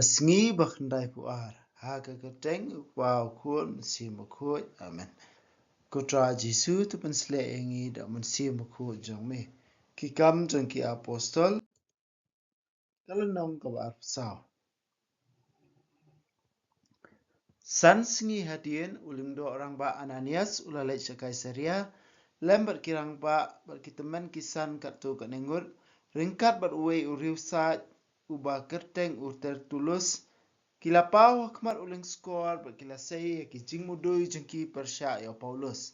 Sngi bakndai puar haga keteng wow kuon si mukut amen. Kutra Jesu tu pensle engi da mensi mukut jong me. Kikam jong ki apostol kalau nong ka bar sao. San sngi hadien uling do orang ba Ananias ulalai cakai seria lembat kirang ba berkiteman kisan kat tu kat nengut ringkat beruai uriu sa ubah kerteng urter tulus kila pau hakmat uling skor berkila sei ki jing mudui jengki persya ya Paulus.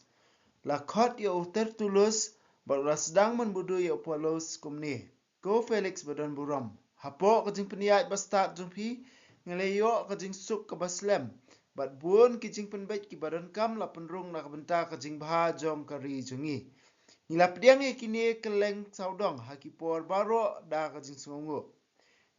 Lakot ya tertulis barulah sedang membudui ya Paulus kumni. Ko Felix badan buram. Hapo kejing peniat bastat jumpi ngeleyo kejing suk ke Baslem. Bat buon kejing penbait ki badan kam la penrung nak benta kejing bah jom kari jungi. Nila pediang ye kini keleng saudong hakipor baro da kejing sungu.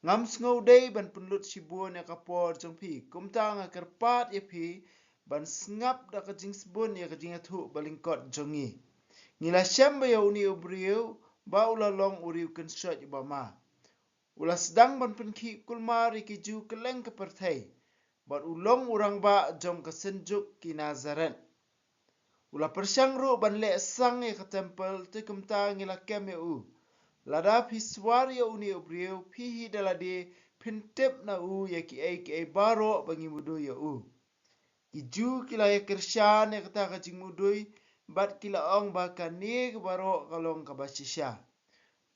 Ngam sngau day ban penlut sibuan ya kapor jumpi. Kumta ngakerpat ye pi ban sngap da kejing sebun ya kejing atu balingkot jongi. Nila syamba ya uni ubriu ba ula long uriu kensot ba ma. Ula sedang ban penki kulmari kiju keleng ke pertai. Bat ulong urang ba jom ke senjuk ki Nazaret. Ula persyang ru ban le sang ya ke tempel te kumta ngila kem ya u. Lada piswar ya uni ubriu pihi dalade pintip na u ya ki ai baro bangi mudu ya u. Iju kila ya kersyan ya kata kajing mudui bat kila ong baka ni baro kalong kabasisya.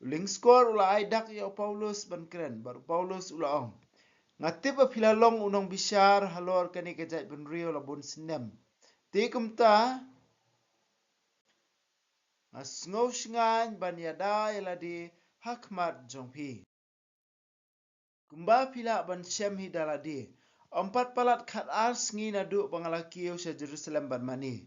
Uling skor ula aidak ya Paulus ban keren baru Paulus ula ong. Ngatip apila long unong bisyar halor kani kejat ban rio la bun sinem. Tikum ta ngasngau shingan ban yada yaladi hakmat jongpi. Kumba pila ban syem hidaladi. Empat palat kat ars ngi nadu bangalakiyo sa Jerusalem ban mani.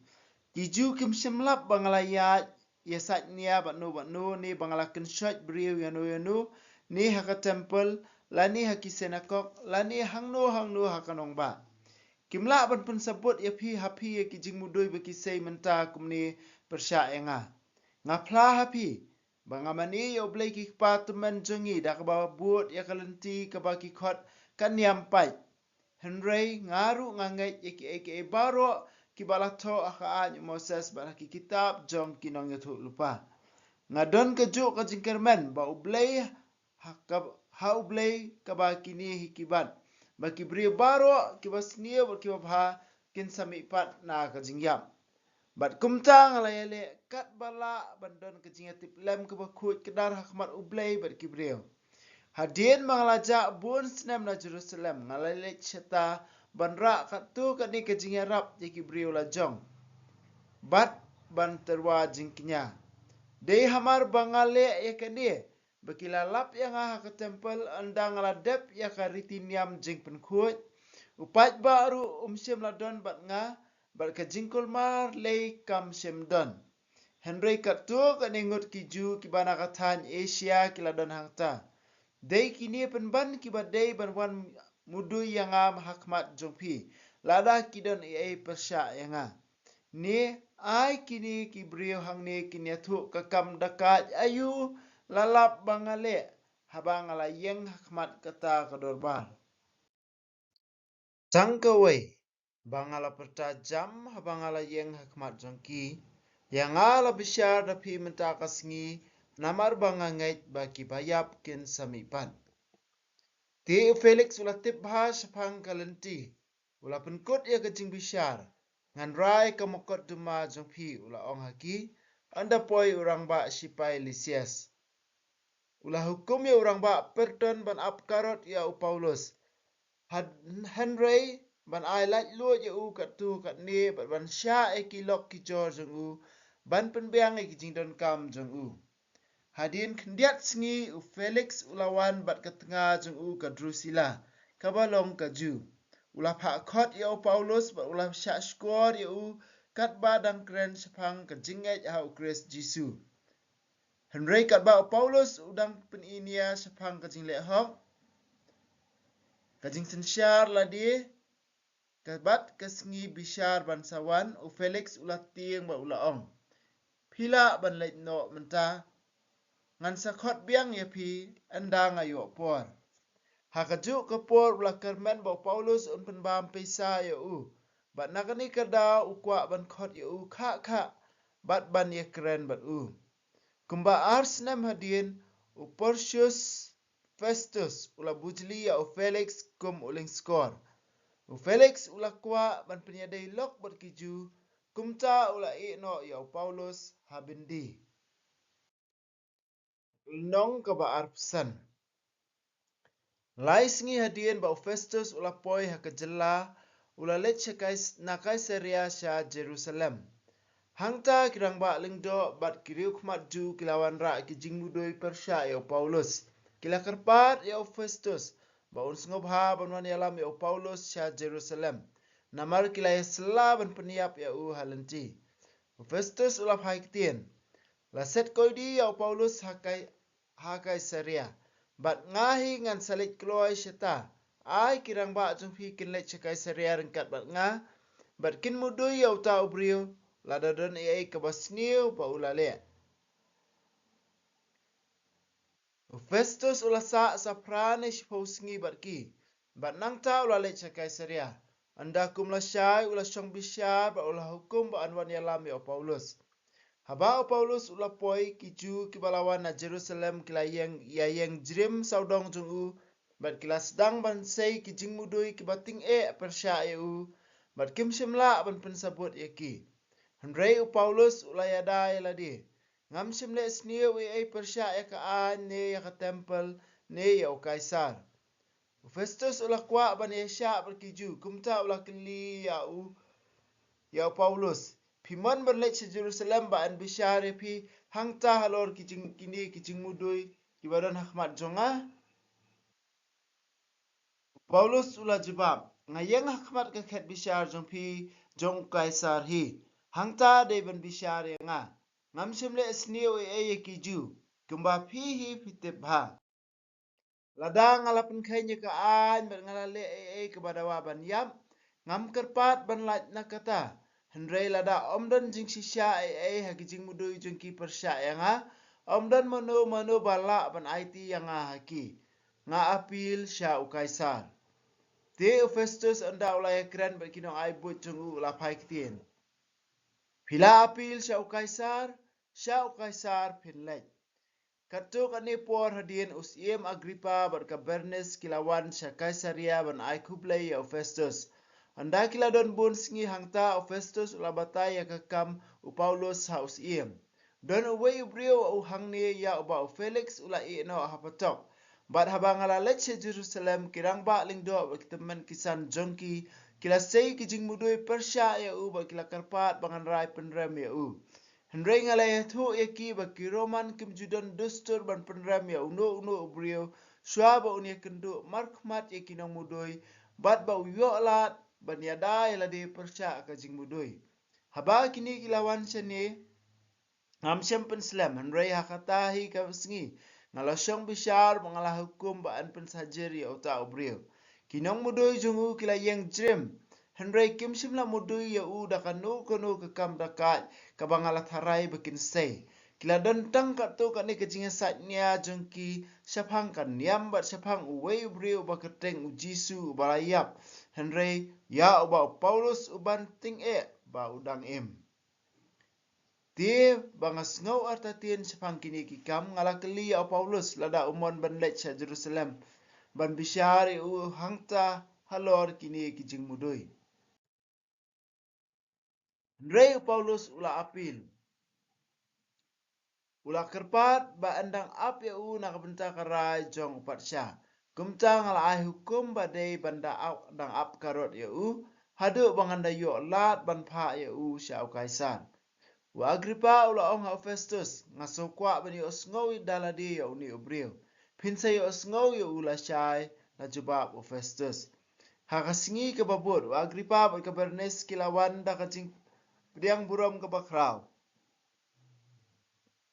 Kiju kim semlap bangalayat yasat nia batnu ni bangalakan syat beriu yanu ni haka temple lani haki senakok lani hangnu hakanong ba. Kimla ban pun sebut ya pi hapi ya kijing mudui baki sei menta kumni persya enga. Ngapla hapi bangamani ya oblai ki kpatumen jongi dak bawa buat ya kalenti kabaki kot kan yampai. Henry ngaru ngangai ya baro kibalato akaan Moses baraki kitab jong kinong yatu lupa. Ngadon keju kajing kermen ba ublay ha ublay kaba kini hikibat. Baki beri baro kibas niya kibabha kin samipat na kajing yam. Bat kumtang layale kat bala bandon kajing yatip lem kebakut kedar hakmat ublay bat kibriyo. Hadien mangalaja bun senam na Jerusalem ngalalek syata banra katu kani kajing yarap yaki beriu lajong. Bat ban terwa jingkinya. Dei hamar bangale yakani bekilalap yang ke tempel andang ladep ya karitiniam jing penkut. Upat baru syem ladon bat nga bat kajingkul mar lei kam syem don. Henry katu kaningut kiju kibana katan Asia kiladon hangta. Dei kini penban kibat dei ban mudu yang am hakmat jongpi. Lada kidon ai persya yang ni ai kini kibriu hang ni kini atu kakam dakat ayu lalap bangale habang ala yeng hakmat kata kadorbar. Tangkawai bangala pertajam habang ala yeng hakmat jongki yang ala bisyar dapi mentakasngi namar bangangait bagi bayap kin samipan. Ti Felix ulah tip bahas pang kalenti ulah penkut ya kecing bisyar ngan rai kamokot duma jongpi ulah ong haki anda poi orang ba sipai Lysias. Ulah hukum ya orang ba perton ban apkarot ya Paulus. Henry ban ailat lu ya kat tu kat ni ban sya kilok ki jor jong ban penbiang ki don kam jong Hadin kendiat sengi Felix ulawan bat ke tengah jong ke Drusilla kabalong kaju. Ulah pakot ya Paulus bat ulah syak skor ya kat badang keren sepang ke jingat ya Kris Jesu. Henry kat ba Paulus udang peninia sepang ke jinglek hok. Kajing sensyar ladi kabat kesengi bisyar bansawan Felix ulah tiang ba ulah ong. Pila ban leit no mentah ngan sakot biang ya pi endang ayo por. Hakajuk kapor ula kermen bau Paulus un penbam pesa ya u. Bat nakani kada ukwa ban khot ya u kha bat ban ye keren bat u. Kumba arsnem hadien u Porcius Festus ula bujli ya u Felix kum uling skor. U Felix ula kwa ban penyadai lok bat kiju kumta ula no ya u Paulus habindi. Nong kaba arpsan. Lai singi hadien ba Festus ula poi hakajela ula let na Kaisaria sha Jerusalem. Hangta kirang ba lingdo bat kiriu khmat ju kilawan ra ki jingmudoi Persha ya Paulus. Kila kerpat ya Festus ba unsngob ha banwan yalam ya Paulus sha Jerusalem. Namar kila ya sela ban peniap ya u halenti. Festus ula haikitien. La set koidi ya Paulus hakai Saria. Bat ngahi ngan salik kloy syeta. Ai kirang ba jumpi kinlet cakai Saria rengkat bat ngah. Bat kin mudui ya uta ubriu. Lada don ai kabasniu pa ulale. Festus ula sa pranish pausngi bat ki. Bat nangta ulale cakai Saria. Anda kumla syai ula syong bisyar ba ula hukum ba anwan yalam ya Paulus. Habao Paulus ula poi kiju kibalawan na Jerusalem kila yang jrim saudong jungu bat kila sedang ban sei kijing mudui kibating Persha eu bat kim shimla ban pensabut yaki. Henry u Paulus ula yadai ladi. Ngam shimle sniu Persha ka an ne ka temple ne ya Kaisar. Festus ula kwa ban yesha berkiju kumta ula kili ya Paulus. Piman berlek se Jerusalem ba an bisyare pi hangta halor kijing mudui kibadan hakmat jonga. Paulus ula jebab ngayeng hakmat ka khet bisyar jong pi jong Kaisar hi. Hangta de ban bisyare nga. Ngam simle sniu kiju kumba pi hi pitip ha. Lada ngalapin kainya ka an bat ngalale kebadawa ban yam. Ngam kerpat ban laj nakata. Henry lada omdan jing sisya haki jing mudui jing ki Persha yang ha. Omdan mano bala ban IT yang ha haki. Nga apil sya u Kaisar. Te Festus anda ulaya keren berkinong ai but jung u lapai kitien. Pila apil sya u Kaisar pinlek. Katuk ani por hadien usiem Agrippa berka Bernes kilawan sya Kaisaria ban ai kublai ya Festus. Anda kila don bun singi hangta Festus ula batai ya kakam u Paulus haus iem. Don uwe ubrio u hangni ya uba u Felix ula no hapatok. Bat habang ala letse Jerusalem kirang ba lingdo berkitemen kisan jongki kila sei kijing mudui Persha ya u ba kila karpat bangan rai penrem ya u. Henry ngalai tu yaki baki Roman kim Judan dustur ban penrem ya uno ubrio syua ba unia kendu markmat yaki nong mudui bat ba uyo alat ban yadai ladi Persha kajing mudui. Haba kini kilawan seni ngam syempen slam Henry hakatahi kawasingi ngalasyong bisyar mengalah hukum ba an pensajeri uta ubrio. Kinong mudui jungu kila yang jrim. Henry kim simla mudui ya u dakanu kono kekam dakat kabangalat harai bekin sei. Kila don tang kat tu kat ni kejingan satnya jengki syapang kan niam bat syapang uwei ubrio ba keteng u Jisu balayap. Henry ya uba Paulus uban ting ba udang im. Tie bangas ngau artatien syapang kini kikam ngalakeli ya Paulus lada umon ban lecha Jerusalem. Ban bisyari u hangta halor kini kijing mudui. Henry Paulus ula apil. Ula kerpat ba andang ap ya u nak benta karai jong upat sya. Kumta ngalai hukum badai banda andang ap karot ya u. Hadu banganda yo lat ban pa ya u sya u Kaisar. Wa Agrippa ula ong ha Festus ngasokwa bani osngau daladi ya uni ubrio. Pinsa ya osngau ya ula syai na jubab u Festus. Hakasingi ke babur wa Agrippa ba ke Bernes kilawan da kacing Diang buram ke bakrau.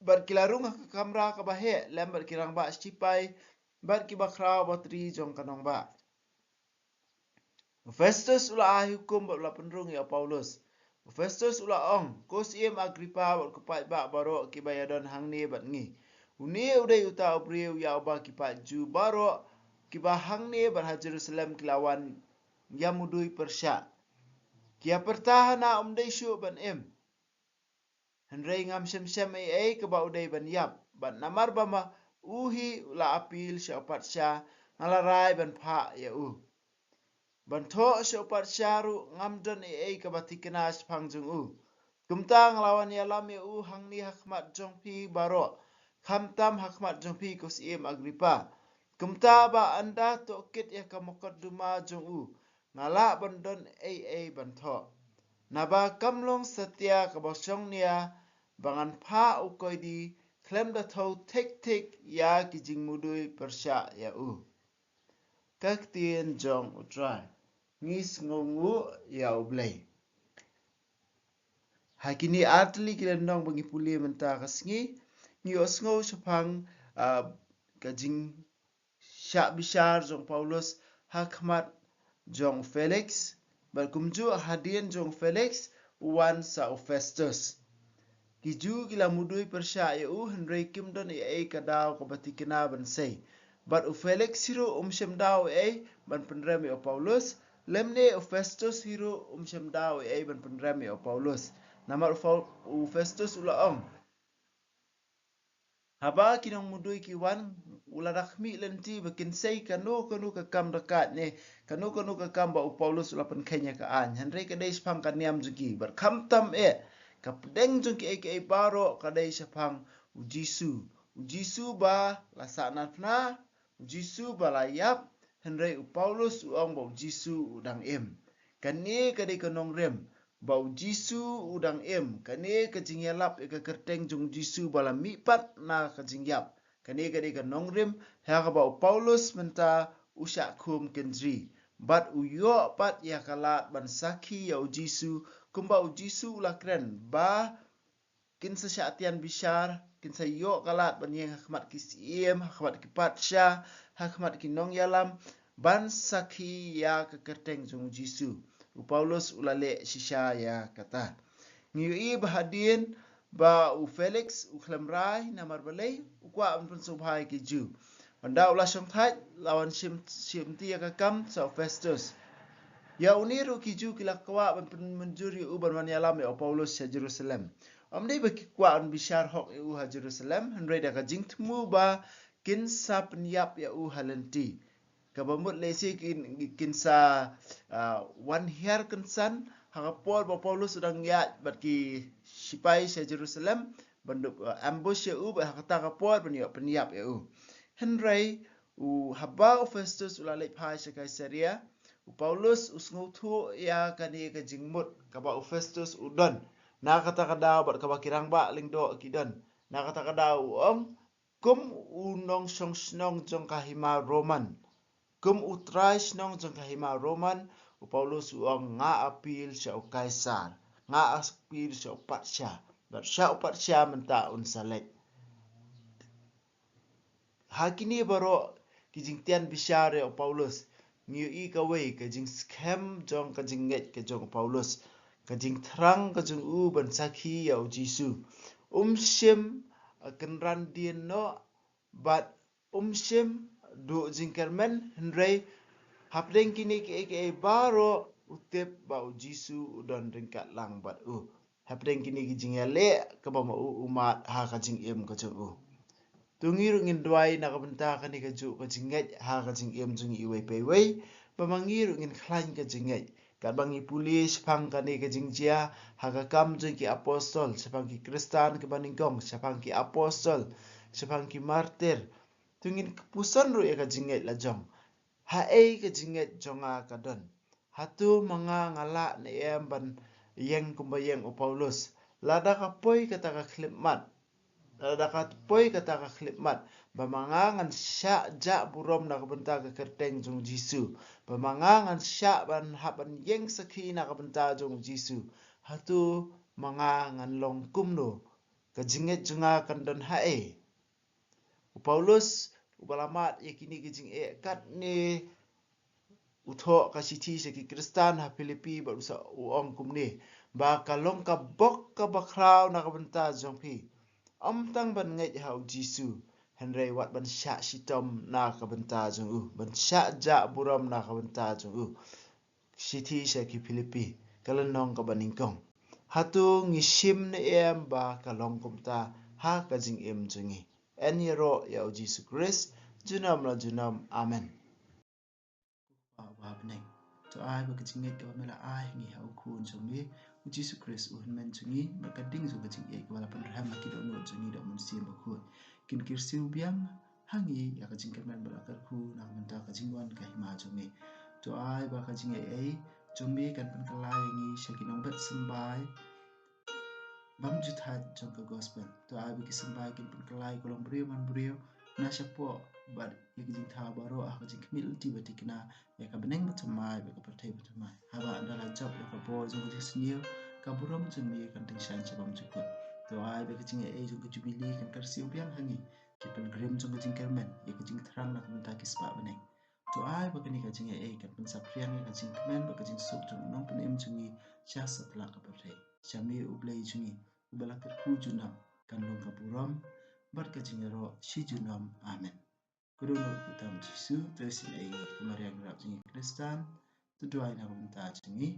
Berkilarung ke kamera ke bahe lem berkirang ba cipai berki bakrau batri jong kanong ba. Festus ula hukum ula penrung ya Paulus. Festus ula ong kos iem Agrippa berkepai ba baro ki bayadon hangni bat ngi. Uni udai uta ubriu ya ba ki ju baro kibahang ni berha Jerusalem kelawan Yamudui Persya. Kia pertahana umday syu ban Henry ngam sem ai ke ba udai ban yap. Ban namar bama uhi ula apil sya opat sya ngalarai ban pha ya Ban tho sya opat sya ru ngam don ai ke batikena sepang jung Kumta nglawan yalam ya hangni hakmat jongpi baro. Khamtam hakmat jongpi kus Agripa. Kumta ba anda tokit ya kamokot duma jong ngala bandon ai bantho. Naba kamlong setia kabosong nia bangan pha ukoi di klem da thau tek ya kijing mudui Persya ya Kak tien jong utrai. Ngis ngongu ya ublay. Hakini artli kilendong bangi puli menta kasngi. Ngi osngo sepang kajing syak bishar jong Paulus hakmat jong Felix. Berkumju hadian jong Felix uwan sa Festus. Kiju gila mudui Persya ya Henry Kimdon ai kadaw kabatikina bansay. But Felix siru syem daw ban penrem ya Paulus. Lemne Festus hiru syem daw ban penrem ya Paulus. Nama Festus ulaong. Haba kinong mudui kiwan ula rakmi lenti bakin say kanu kakam dekat ni kanu kakam ba Paulus ula pen Kenya kaan. Henry kadai sepang kaniam jugi berkam tam kapdeng jugi ke baro kadai sepang Ujisu ba lasana pna Ujisu ba layap Henry Paulus uang ba Ujisu udang Kani kadai kanong rem bau Jisu udang kani kajing yalap ke kerteng jung Jisu bala mipat na kajing yap kani nongrim ha bau Paulus menta usyak kum kendri bat uyo pat ya kalat ban saki ya Jisu kumba Jisu ulakren ba kin sesyatian bishar kin sayo kalat ban yang hakmat kisiem hakmat kipatsya hakmat kinong yalam ban saki ya ke kerteng jung Jisu Paulus ulale shisha ya kata. Ngiui bahadin ba Felix uklemrai namar balai ukwa ampun subhai kiju. Banda ulah syongthaj lawan simti ya kakam sa Festus. Ya uniru kiju kilakwa ban menjuri ban manyalam ya Paulus ya Jerusalem. Amdai baki kwa an bishar hok ya ha Jerusalem henry da kajing temu ba kin sa penyap ya halenti. Kabamut lesi kinsa one year kensan hangapol ba Paulus udang ya bagi sipai sa Jerusalem banduk ambush ya ba hakata kapol peniap ya Henry haba Festus ulalai pai sa Caesarea Paulus usngutu ya kani kajingmut kaba Festus udon na kata kadaw bat kabakirang ba lingdo kidon na kata kadaw kum unong song jong kahima Roman Kum utrai snong jong kahima Roman Paulus uang nga apil sa Kaisar nga apil sa Patsya ber sa Patsya menta unsalet hakini baro kijingtian bishare Paulus ngiu kawai kajing scam jong kajing nget ke jong Paulus kajing terang kajing ban sakhi ya Jisu syem kenran dien no bat syem du jingkermen Henry hapdeng kini ke baro utep bau Jisu udon ringkat lang bat hapdeng kini kijing yale ke bama umat ha kajing kajung tungir ngin duai na kabenta kani kaju kajing nget ha kajing jung iwe pewei pamangir ngin khlain kajing nget kat bangi pulis pang kani kajing jia ha kakam jung ki apostol sepang ki Kristan ke baningkong sepang ki apostol sepang ki martir tungin kepusan ru ya kajinget lajong. Hae kajinget jonga kadon. Hatu mga ngala na ban yang kumbayang o Paulus. Lada kapoy kata ka klipmat. Lada kapoy kata ka klipmat. Bamangangan sya ja burom na kabenta ka kerteng jong Jisu. Bamangangan sya ban haban yang sakhi na kabenta jong Jisu. Hatu mga nganlong kumno. Kajinget jonga kadon hae. Paulus ubalamat yakini kijing kat ni utho kasiti seki Kristan ha Filipi barusa uong kumni ba kalong ka bok ka bakraw na kabenta jongpi amtang ban ngai ha Jisu Henry wat ban syak sitom na ka benta jung ban syak ja buram na ka benta jung Siti sa ki Filipi kalan nong ka baningkong. Hatu ngisim na em ba kalong kumta ha ka jing em jungi. En yero ya Jesus Christ junam la junam amen. Ba beneng. To ai ba ka jing ka mela ai ngi ha ukun jungi Jesus Christ men jungi ba ka ding zu ka jing ka wala pan raham ki do no jungi do mun sim ba ku. Kin kirsiu biang hangi ya ka jing ka men ba ka ku na menta ka jing wan ka hima jungi. To ai ba ka jing ai Jombi kan penkelai ngi shakinong bet sembai bam juthat jong ka gospel to ai bi sembai kin penkelai kolong brio man brio na shapo bad yek jing tha baro ah ka jing kmil ti batikna ya ka beneng batamai ba ka pertai batamai haba andala job ya ka bo jong ka snio ka burom jombi kan ting shan chabam jukut to ai ba ka jing ai jong ka jubili kan karsiu biang hangi ki pen grim jong ka jing kermen ya ka jing thrang na kan ta ki spa beneng to ai ba kani ka jing ai kan pen sapriang ka jing kemen ba ka jing sok jong nong pen em jungi cha satla ka pertai chami ublai jungi ubala ka ku junam kan long ka buram bar ka jing ro shi junam amen kudu no kutam jisu tersin ai kumariang rap jungi kristan tu doai na kumta jungi